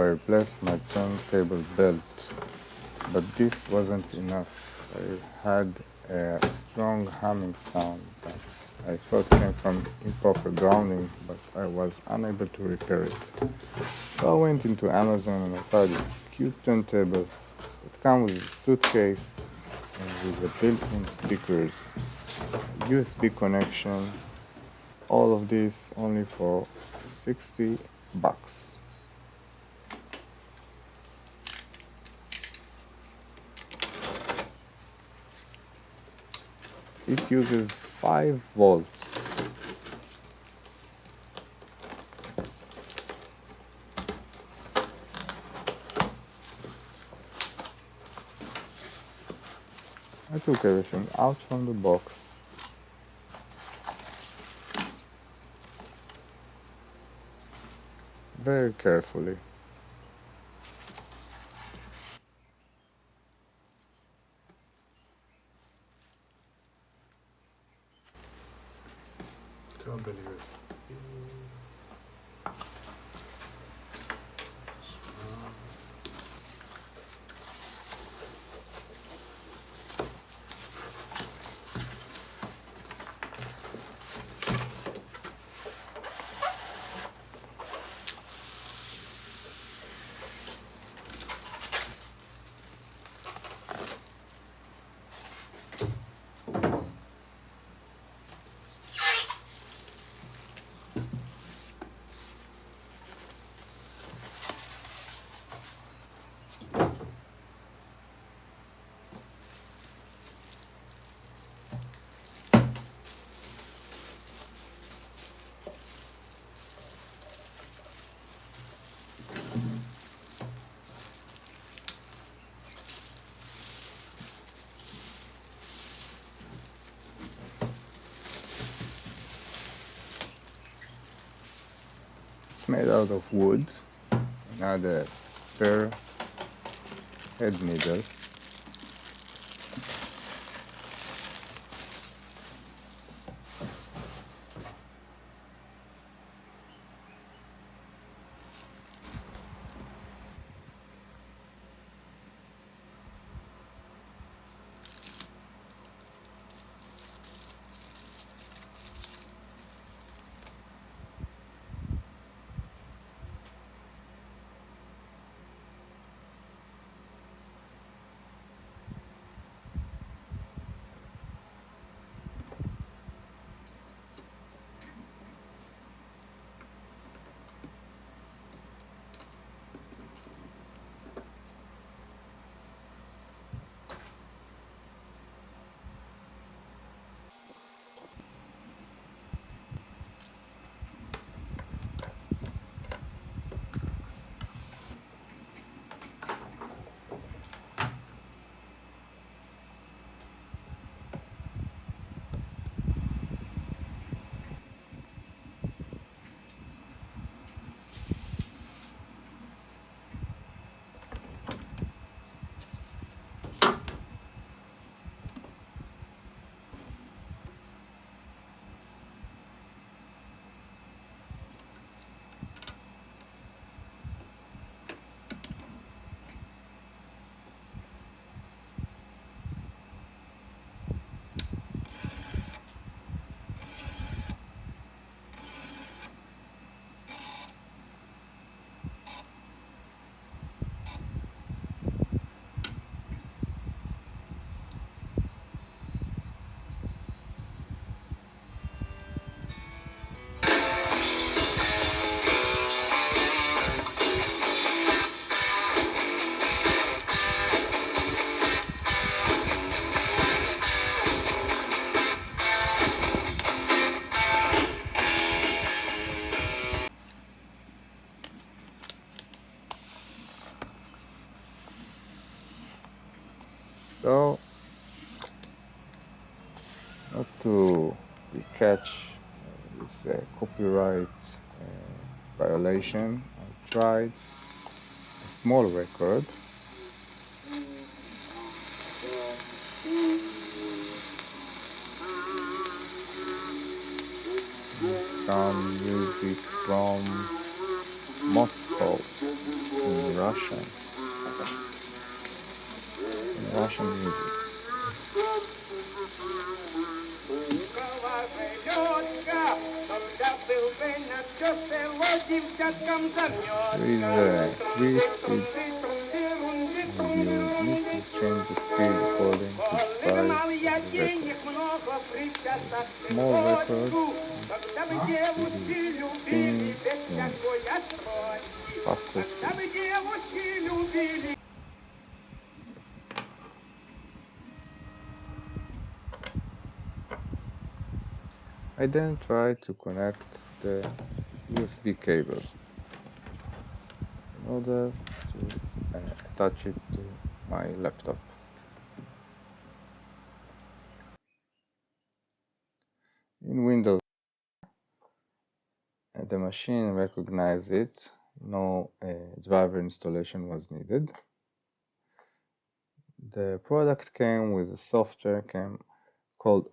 replaced my turntable belt, but this wasn't enough. I had a strong humming sound that I thought came from improper grounding, but I was unable to repair it. So I went into Amazon and I found this cute turntable. It comes with a suitcase and with the built-in speakers, USB connection, all of this only for $60. It uses 5 volts. I took everything out from the box. Very carefully. Cable USB. It's made out of wood. Another spare head needle. So, not to be catch this copyright violation, I tried a small record. Some music from Moscow in Russian. Some Russian music. There is 3 speeds, and you need to change the speed according to the size of the record. With a small record, it is spinning in faster speed. I then try to connect the USB cable in order to attach it to my laptop. In Windows, the machine recognized it. No driver installation was needed. The product came with a software called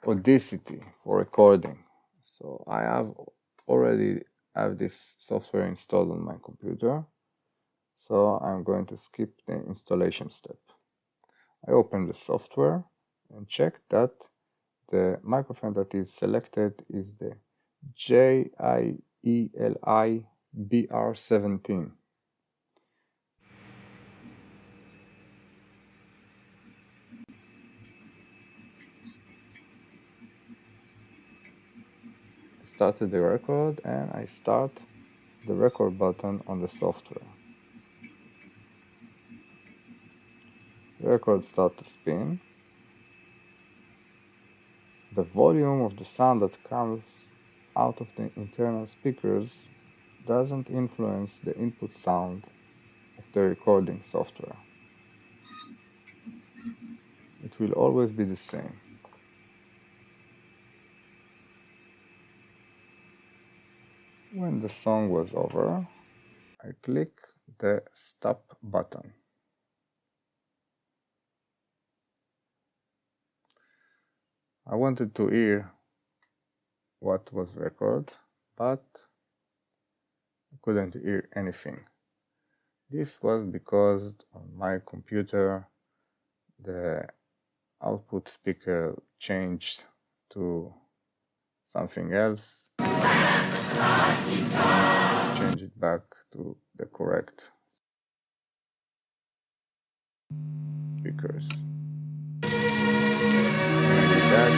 Audacity for recording. So I already have this software installed on my computer. So I'm going to skip the installation step. I open the software and check that the microphone that is selected is the JieLi BR17. I started the record and I start the record button on the software. The record starts to spin. The volume of the sound that comes out of the internal speakers doesn't influence the input sound of the recording software. It will always be the same. When the song was over, I click the stop button. I wanted to hear what was recorded, but I couldn't hear anything. This was because on my computer the output speaker changed to something else. Change it back to the correct speakers. When I did that,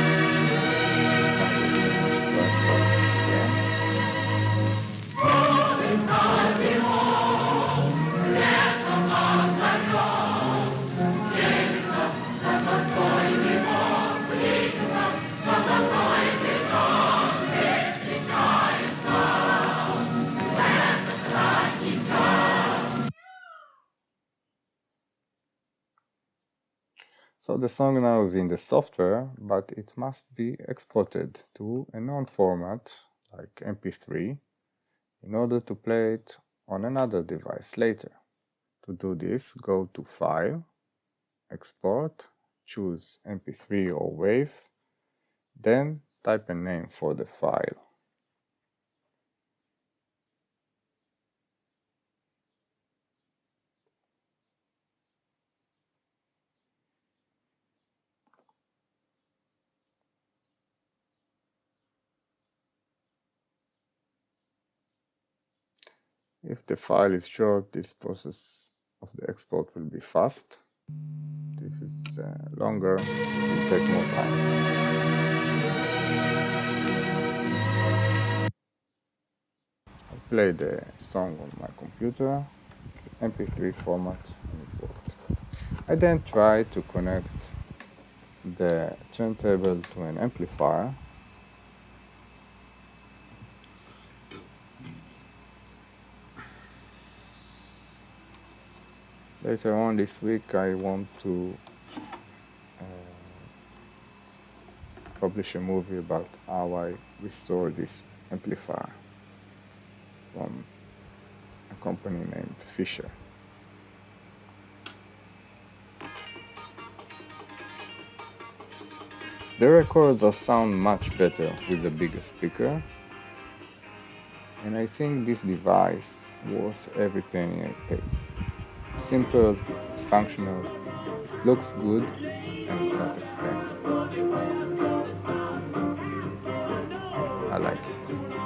so the song now is in the software, but it must be exported to a known format like Mp3 in order to play it on another device later. To do this, go to File, Export, choose Mp3 or WAV, then type a name for the file. If the file is short, this process of the export will be fast. If it's longer, it will take more time. I played the song on my computer, Mp3 format, and it worked. I then tried to connect the turntable to an amplifier. Later on this week, I want to publish a movie about how I restore this amplifier from a company named Fisher. The records sound much better with a bigger speaker. And I think this device worth every penny I paid. It's simple, it's functional, it looks good, and it's not expensive. I like it.